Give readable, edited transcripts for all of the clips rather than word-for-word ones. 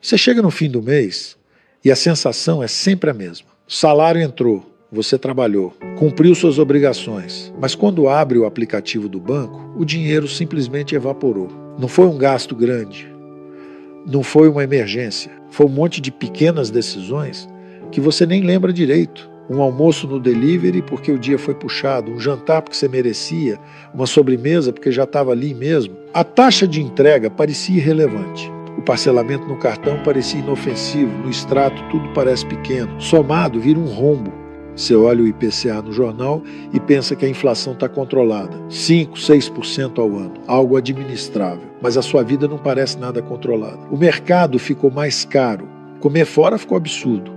Você chega no fim do mês e a sensação é sempre a mesma. O salário entrou, você trabalhou, cumpriu suas obrigações, mas quando abre o aplicativo do banco, o dinheiro simplesmente evaporou. Não foi um gasto grande, não foi uma emergência, foi um monte de pequenas decisões que você nem lembra direito. Um almoço no delivery porque o dia foi puxado, um jantar porque você merecia, uma sobremesa porque já estava ali mesmo. A taxa de entrega parecia irrelevante. O parcelamento no cartão parecia inofensivo, no extrato tudo parece pequeno. Somado vira um rombo. Você olha o IPCA no jornal e pensa que a inflação está controlada. 5%, 6% ao ano, algo administrável. Mas a sua vida não parece nada controlada. O mercado ficou mais caro. Comer fora ficou absurdo.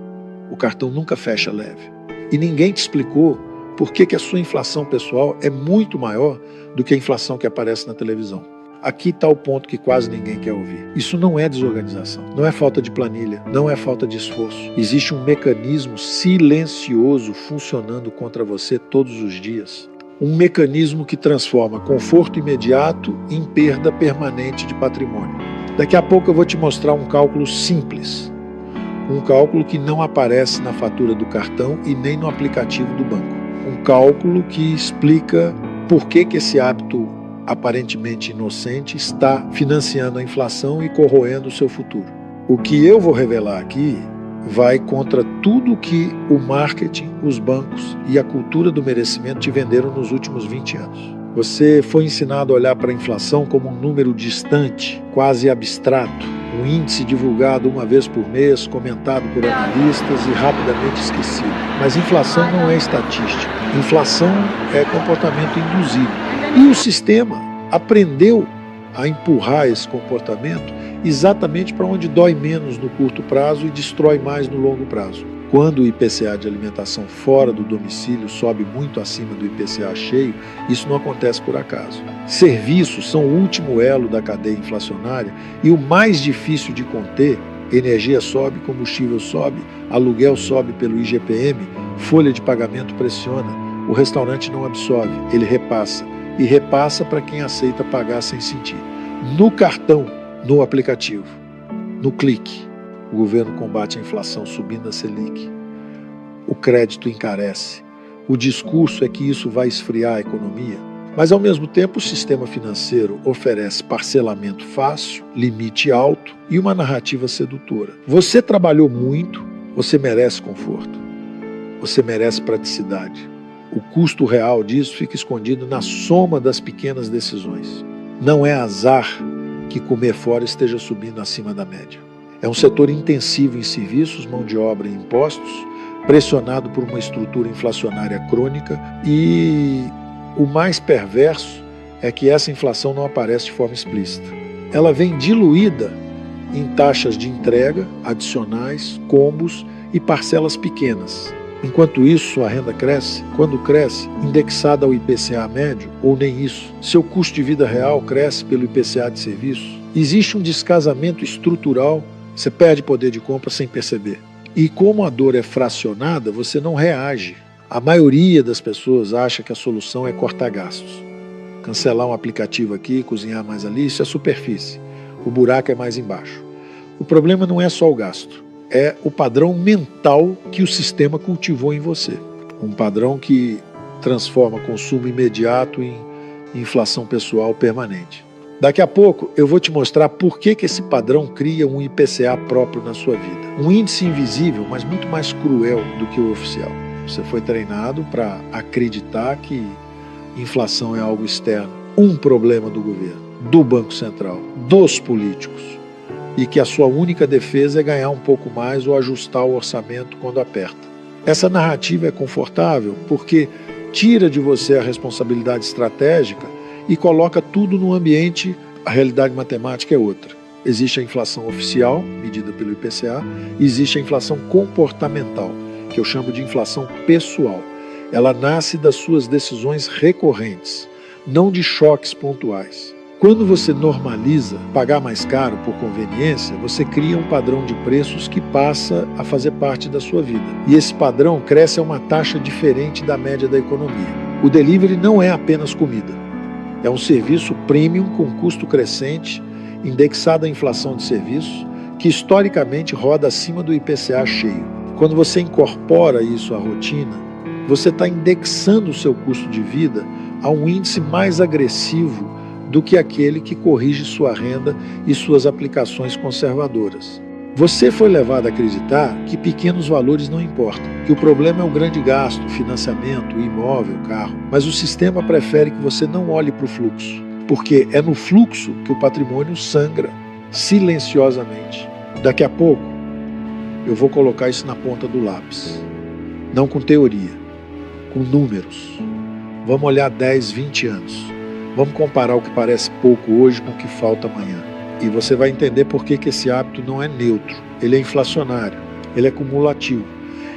O cartão nunca fecha leve. E ninguém te explicou por que a sua inflação pessoal é muito maior do que a inflação que aparece na televisão. Aqui está o ponto que quase ninguém quer ouvir. Isso não é desorganização, não é falta de planilha, não é falta de esforço. Existe um mecanismo silencioso funcionando contra você todos os dias. Um mecanismo que transforma conforto imediato em perda permanente de patrimônio. Daqui a pouco eu vou te mostrar um cálculo simples. Um cálculo que não aparece na fatura do cartão e nem no aplicativo do banco. Um cálculo que explica por que esse hábito aparentemente inocente está financiando a inflação e corroendo o seu futuro. O que eu vou revelar aqui vai contra tudo que o marketing, os bancos e a cultura do merecimento te venderam nos últimos 20 anos. Você foi ensinado a olhar para a inflação como um número distante, quase abstrato, um índice divulgado uma vez por mês, comentado por analistas e rapidamente esquecido. Mas inflação não é estatística. Inflação é comportamento induzido. E o sistema aprendeu a empurrar esse comportamento exatamente para onde dói menos no curto prazo e destrói mais no longo prazo. Quando o IPCA de alimentação fora do domicílio sobe muito acima do IPCA cheio, isso não acontece por acaso. Serviços são o último elo da cadeia inflacionária e o mais difícil de conter. Energia sobe, combustível sobe, aluguel sobe pelo IGPM, folha de pagamento pressiona, o restaurante não absorve, ele repassa. E repassa para quem aceita pagar sem sentir. No cartão, no aplicativo, no clique, o governo combate a inflação subindo a Selic. O crédito encarece. O discurso é que isso vai esfriar a economia. Mas, ao mesmo tempo, o sistema financeiro oferece parcelamento fácil, limite alto e uma narrativa sedutora. Você trabalhou muito, você merece conforto. Você merece praticidade. O custo real disso fica escondido na soma das pequenas decisões. Não é azar que comer fora esteja subindo acima da média. É um setor intensivo em serviços, mão de obra e impostos, pressionado por uma estrutura inflacionária crônica e o mais perverso é que essa inflação não aparece de forma explícita. Ela vem diluída em taxas de entrega, adicionais, combos e parcelas pequenas. Enquanto isso, a renda cresce. Quando cresce, indexada ao IPCA médio, ou nem isso, seu custo de vida real cresce pelo IPCA de serviços. Existe um descasamento estrutural, você perde poder de compra sem perceber. E como a dor é fracionada, você não reage. A maioria das pessoas acha que a solução é cortar gastos. Cancelar um aplicativo aqui, cozinhar mais ali, isso é superfície. O buraco é mais embaixo. O problema não é só o gasto. É o padrão mental que o sistema cultivou em você. Um padrão que transforma consumo imediato em inflação pessoal permanente. Daqui a pouco eu vou te mostrar por que esse padrão cria um IPCA próprio na sua vida. Um índice invisível, mas muito mais cruel do que o oficial. Você foi treinado para acreditar que inflação é algo externo. Um problema do governo, do Banco Central, dos políticos. E que a sua única defesa é ganhar um pouco mais ou ajustar o orçamento quando aperta. Essa narrativa é confortável porque tira de você a responsabilidade estratégica e coloca tudo no ambiente. A realidade matemática é outra. Existe a inflação oficial, medida pelo IPCA, e existe a inflação comportamental, que eu chamo de inflação pessoal. Ela nasce das suas decisões recorrentes, não de choques pontuais. Quando você normaliza pagar mais caro por conveniência, você cria um padrão de preços que passa a fazer parte da sua vida. E esse padrão cresce a uma taxa diferente da média da economia. O delivery não é apenas comida. É um serviço premium com custo crescente, indexado à inflação de serviços, que historicamente roda acima do IPCA cheio. Quando você incorpora isso à rotina, você está indexando o seu custo de vida a um índice mais agressivo do que aquele que corrige sua renda e suas aplicações conservadoras. Você foi levado a acreditar que pequenos valores não importam, que o problema é o grande gasto, o financiamento, o imóvel, o carro. Mas o sistema prefere que você não olhe para o fluxo, porque é no fluxo que o patrimônio sangra silenciosamente. Daqui a pouco, eu vou colocar isso na ponta do lápis. Não com teoria, com números. Vamos olhar 10, 20 anos. Vamos comparar o que parece pouco hoje com o que falta amanhã. E você vai entender por que esse hábito não é neutro. Ele é inflacionário, ele é cumulativo.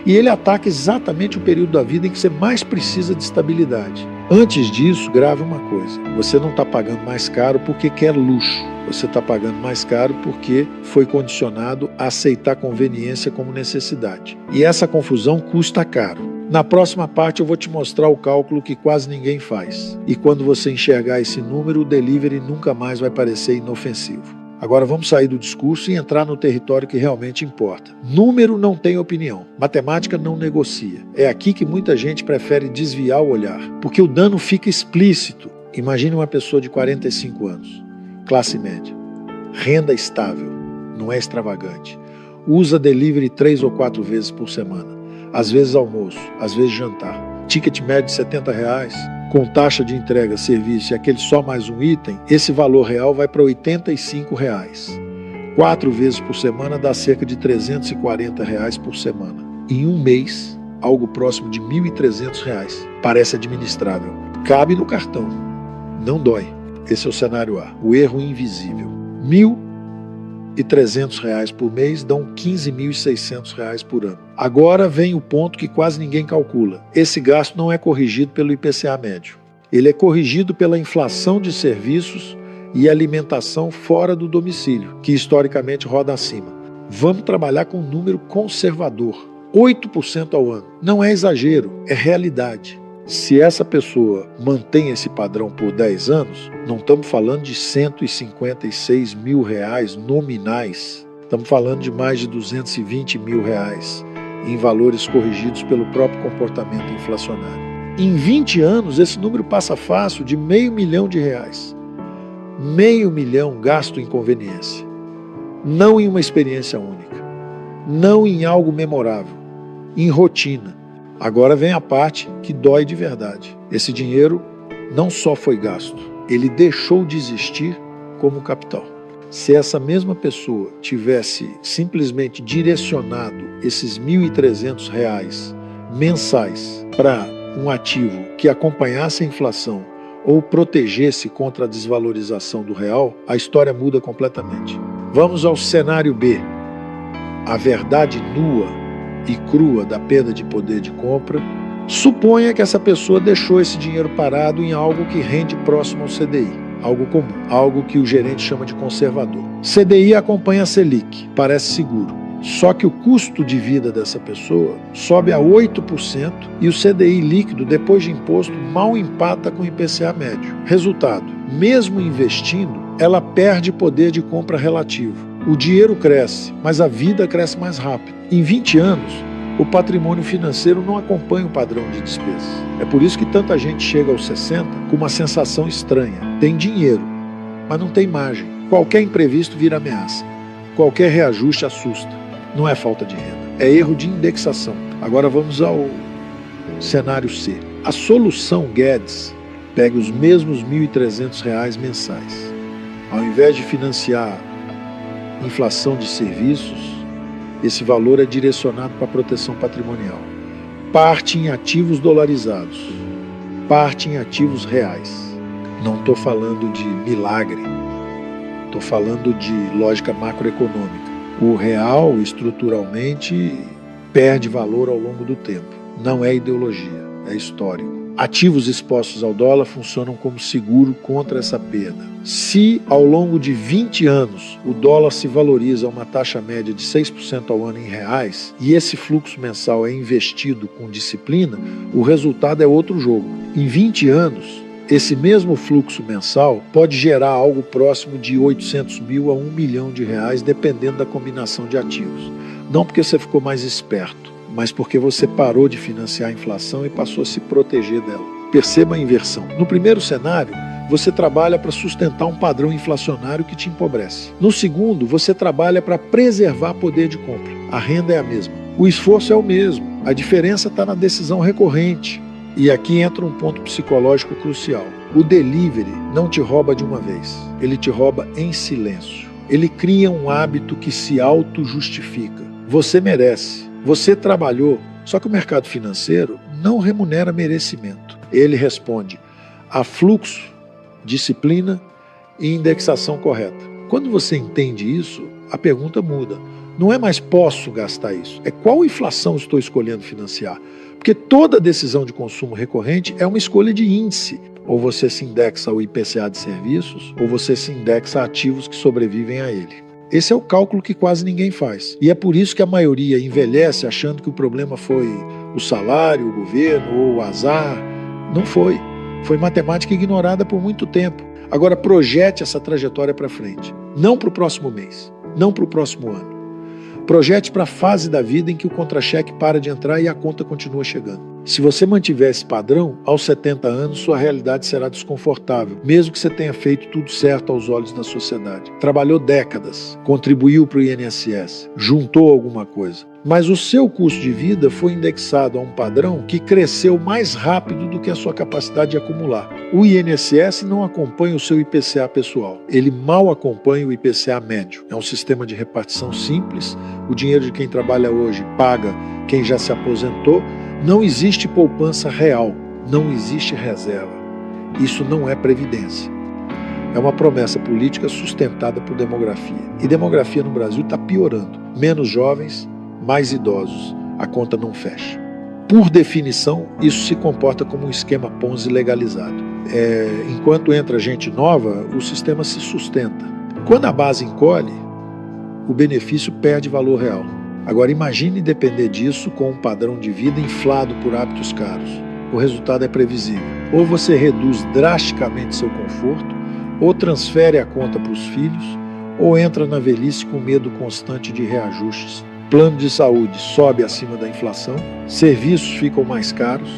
E ele ataca exatamente o período da vida em que você mais precisa de estabilidade. Antes disso, grave uma coisa. Você não está pagando mais caro porque quer luxo. Você está pagando mais caro porque foi condicionado a aceitar conveniência como necessidade. E essa confusão custa caro. Na próxima parte eu vou te mostrar o cálculo que quase ninguém faz. E quando você enxergar esse número, o delivery nunca mais vai parecer inofensivo. Agora vamos sair do discurso e entrar no território que realmente importa. Número não tem opinião. Matemática não negocia. É aqui que muita gente prefere desviar o olhar, porque o dano fica explícito. Imagine uma pessoa de 45 anos, classe média, renda estável, não é extravagante, usa delivery 3 ou 4 vezes por semana. Às vezes almoço, às vezes jantar. Ticket médio de R$70, com taxa de entrega, serviço e aquele só mais um item, esse valor real vai para R$85. 4 vezes por semana dá cerca de R$340 por semana. Em um mês, algo próximo de R$1.300. Parece administrável. Cabe no cartão. Não dói. Esse é o cenário A. O erro invisível. R$1.300 por mês dão R$15.600 por ano. Agora vem o ponto que quase ninguém calcula. Esse gasto não é corrigido pelo IPCA médio. Ele é corrigido pela inflação de serviços e alimentação fora do domicílio, que historicamente roda acima. Vamos trabalhar com um número conservador. 8% ao ano. Não é exagero, é realidade. Se essa pessoa mantém esse padrão por 10 anos, não estamos falando de R$156 mil nominais. Estamos falando de mais de R$220 mil em valores corrigidos pelo próprio comportamento inflacionário. Em 20 anos, esse número passa fácil de R$500 mil. R$500 mil gasto em conveniência. Não em uma experiência única. Não em algo memorável. Em rotina. Agora vem a parte que dói de verdade. Esse dinheiro não só foi gasto, ele deixou de existir como capital. Se essa mesma pessoa tivesse simplesmente direcionado esses R$1.300 mensais para um ativo que acompanhasse a inflação ou protegesse contra a desvalorização do real, a história muda completamente. Vamos ao cenário B. A verdade nua e crua da perda de poder de compra. Suponha que essa pessoa deixou esse dinheiro parado em algo que rende próximo ao CDI, algo comum, algo que o gerente chama de conservador. CDI acompanha a Selic, parece seguro. Só que o custo de vida dessa pessoa sobe a 8% e o CDI líquido, depois de imposto, mal empata com o IPCA médio. Resultado, mesmo investindo, ela perde poder de compra relativo. O dinheiro cresce, mas a vida cresce mais rápido. Em 20 anos, o patrimônio financeiro não acompanha o padrão de despesas. É por isso que tanta gente chega aos 60 com uma sensação estranha. Tem dinheiro, mas não tem margem. Qualquer imprevisto vira ameaça. Qualquer reajuste assusta. Não é falta de renda, é erro de indexação. Agora vamos ao cenário C. A solução Guedes pega os mesmos R$1.300 mensais. Ao invés de financiar inflação de serviços, esse valor é direcionado para a proteção patrimonial. Parte em ativos dolarizados, parte em ativos reais. Não estou falando de milagre, estou falando de lógica macroeconômica. O real, estruturalmente, perde valor ao longo do tempo. Não é ideologia, é histórico. Ativos expostos ao dólar funcionam como seguro contra essa perda. Se, ao longo de 20 anos, o dólar se valoriza a uma taxa média de 6% ao ano em reais, e esse fluxo mensal é investido com disciplina, o resultado é outro jogo. Em 20 anos, esse mesmo fluxo mensal pode gerar algo próximo de 800 mil a 1 milhão de reais, dependendo da combinação de ativos. Não porque você ficou mais esperto, mas porque você parou de financiar a inflação e passou a se proteger dela. Perceba a inversão. No primeiro cenário, você trabalha para sustentar um padrão inflacionário que te empobrece. No segundo, você trabalha para preservar poder de compra. A renda é a mesma. O esforço é o mesmo. A diferença está na decisão recorrente. E aqui entra um ponto psicológico crucial. O delivery não te rouba de uma vez. Ele te rouba em silêncio. Ele cria um hábito que se auto-justifica. Você merece. Você trabalhou. Só que o mercado financeiro não remunera merecimento. Ele responde a fluxo, disciplina e indexação correta. Quando você entende isso, a pergunta muda. Não é mais posso gastar isso, é qual inflação estou escolhendo financiar. Porque toda decisão de consumo recorrente é uma escolha de índice. Ou você se indexa ao IPCA de serviços, ou você se indexa a ativos que sobrevivem a ele. Esse é o cálculo que quase ninguém faz. E é por isso que a maioria envelhece achando que o problema foi o salário, o governo ou o azar. Não foi. Foi matemática ignorada por muito tempo. Agora projete essa trajetória para frente. Não para o próximo mês, não para o próximo ano. Projete para a fase da vida em que o contra-cheque para de entrar e a conta continua chegando. Se você mantiver esse padrão, aos 70 anos sua realidade será desconfortável, mesmo que você tenha feito tudo certo aos olhos da sociedade. Trabalhou décadas, contribuiu para o INSS, juntou alguma coisa. Mas o seu custo de vida foi indexado a um padrão que cresceu mais rápido do que a sua capacidade de acumular. O INSS não acompanha o seu IPCA pessoal, ele mal acompanha o IPCA médio. É um sistema de repartição simples, o dinheiro de quem trabalha hoje paga quem já se aposentou. Não existe poupança real, não existe reserva. Isso não é previdência. É uma promessa política sustentada por demografia. E demografia no Brasil está piorando. Menos jovens, mais idosos. A conta não fecha. Por definição, isso se comporta como um esquema Ponzi legalizado. Enquanto entra gente nova, o sistema se sustenta. Quando a base encolhe, o benefício perde valor real. Agora imagine depender disso com um padrão de vida inflado por hábitos caros. O resultado é previsível. Ou você reduz drasticamente seu conforto, ou transfere a conta para os filhos, ou entra na velhice com medo constante de reajustes. Plano de saúde sobe acima da inflação, serviços ficam mais caros,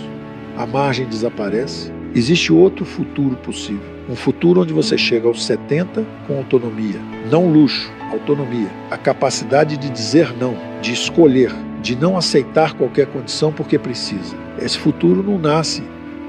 a margem desaparece. Existe outro futuro possível. Um futuro onde você chega aos 70 com autonomia, não luxo, autonomia. A capacidade de dizer não, de escolher, de não aceitar qualquer condição porque precisa. Esse futuro não nasce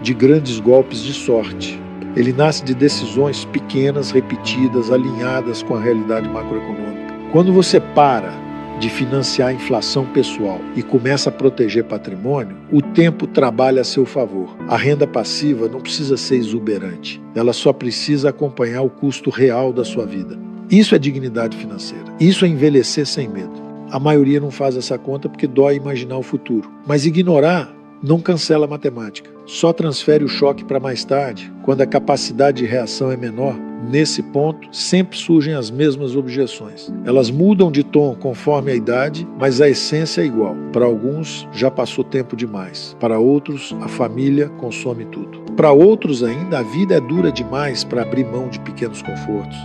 de grandes golpes de sorte. Ele nasce de decisões pequenas, repetidas, alinhadas com a realidade macroeconômica. Quando você para de financiar a inflação pessoal e começa a proteger patrimônio, o tempo trabalha a seu favor. A renda passiva não precisa ser exuberante, ela só precisa acompanhar o custo real da sua vida. Isso é dignidade financeira, isso é envelhecer sem medo. A maioria não faz essa conta porque dói imaginar o futuro, mas ignorar não cancela a matemática, só transfere o choque para mais tarde, quando a capacidade de reação é menor. Nesse ponto, sempre surgem as mesmas objeções. Elas mudam de tom conforme a idade, mas a essência é igual. Para alguns, já passou tempo demais. Para outros, a família consome tudo. Para outros ainda, a vida é dura demais para abrir mão de pequenos confortos.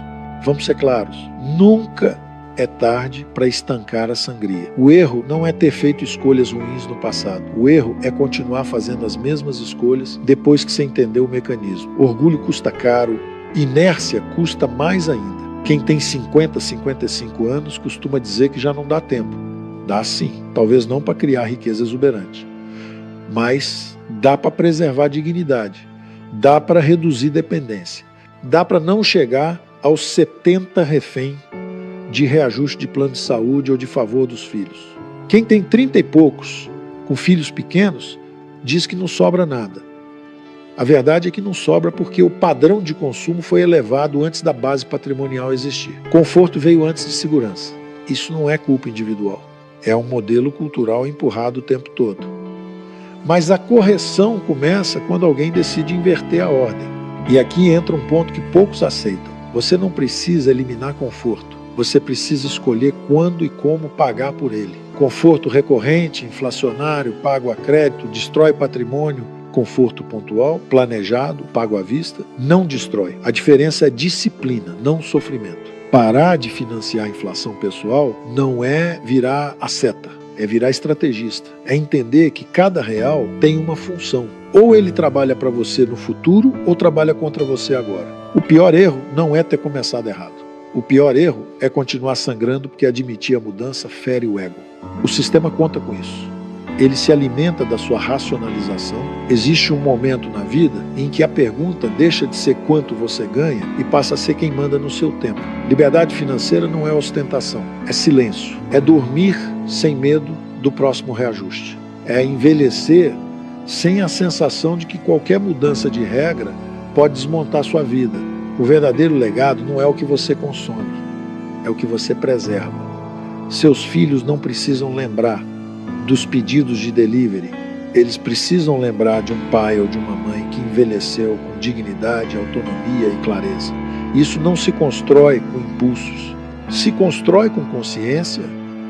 Vamos ser claros, nunca é tarde para estancar a sangria. O erro não é ter feito escolhas ruins no passado. O erro é continuar fazendo as mesmas escolhas depois que você entendeu o mecanismo. Orgulho custa caro, inércia custa mais ainda. Quem tem 50, 55 anos costuma dizer que já não dá tempo. Dá sim, talvez não para criar riqueza exuberante, mas dá para preservar a dignidade, dá para reduzir dependência, dá para não chegar aos 70 refém de reajuste de plano de saúde ou de favor dos filhos. Quem tem 30 e poucos, com filhos pequenos, diz que não sobra nada. A verdade é que não sobra porque o padrão de consumo foi elevado antes da base patrimonial existir. Conforto veio antes de segurança. Isso não é culpa individual. É um modelo cultural empurrado o tempo todo. Mas a correção começa quando alguém decide inverter a ordem. E aqui entra um ponto que poucos aceitam. Você não precisa eliminar conforto. Você precisa escolher quando e como pagar por ele. Conforto recorrente, inflacionário, pago a crédito, destrói patrimônio. Conforto pontual, planejado, pago à vista, não destrói. A diferença é disciplina, não sofrimento. Parar de financiar a inflação pessoal não é virar asceta, é virar estrategista. É entender que cada real tem uma função. Ou ele trabalha para você no futuro, ou trabalha contra você agora. O pior erro não é ter começado errado. O pior erro é continuar sangrando porque admitir a mudança fere o ego. O sistema conta com isso. Ele se alimenta da sua racionalização. Existe um momento na vida em que a pergunta deixa de ser quanto você ganha e passa a ser quem manda no seu tempo. Liberdade financeira não é ostentação, é silêncio. É dormir sem medo do próximo reajuste. É envelhecer sem a sensação de que qualquer mudança de regra pode desmontar sua vida. O verdadeiro legado não é o que você consome, é o que você preserva. Seus filhos não precisam lembrar dos pedidos de delivery. Eles precisam lembrar de um pai ou de uma mãe que envelheceu com dignidade, autonomia e clareza. Isso não se constrói com impulsos, se constrói com consciência.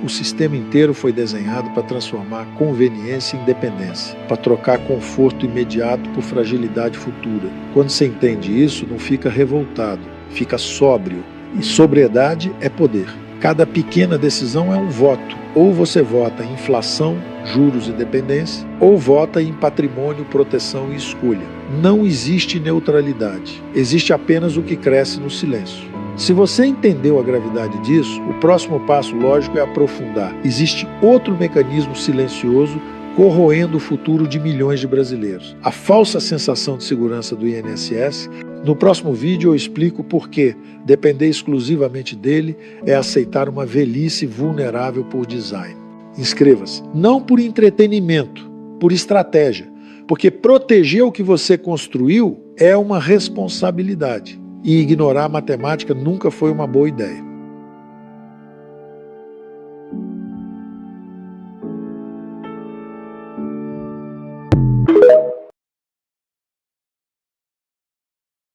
O sistema inteiro foi desenhado para transformar conveniência em independência, para trocar conforto imediato por fragilidade futura. Quando você entende isso, não fica revoltado, fica sóbrio. E sobriedade é poder. Cada pequena decisão é um voto. Ou você vota em inflação, juros e dependência, ou vota em patrimônio, proteção e escolha. Não existe neutralidade. Existe apenas o que cresce no silêncio. Se você entendeu a gravidade disso, o próximo passo lógico é aprofundar. Existe outro mecanismo silencioso corroendo o futuro de milhões de brasileiros. A falsa sensação de segurança do INSS. No próximo vídeo eu explico por que depender exclusivamente dele é aceitar uma velhice vulnerável por design. Inscreva-se. Não por entretenimento, por estratégia. Porque proteger o que você construiu é uma responsabilidade. E ignorar a matemática nunca foi uma boa ideia.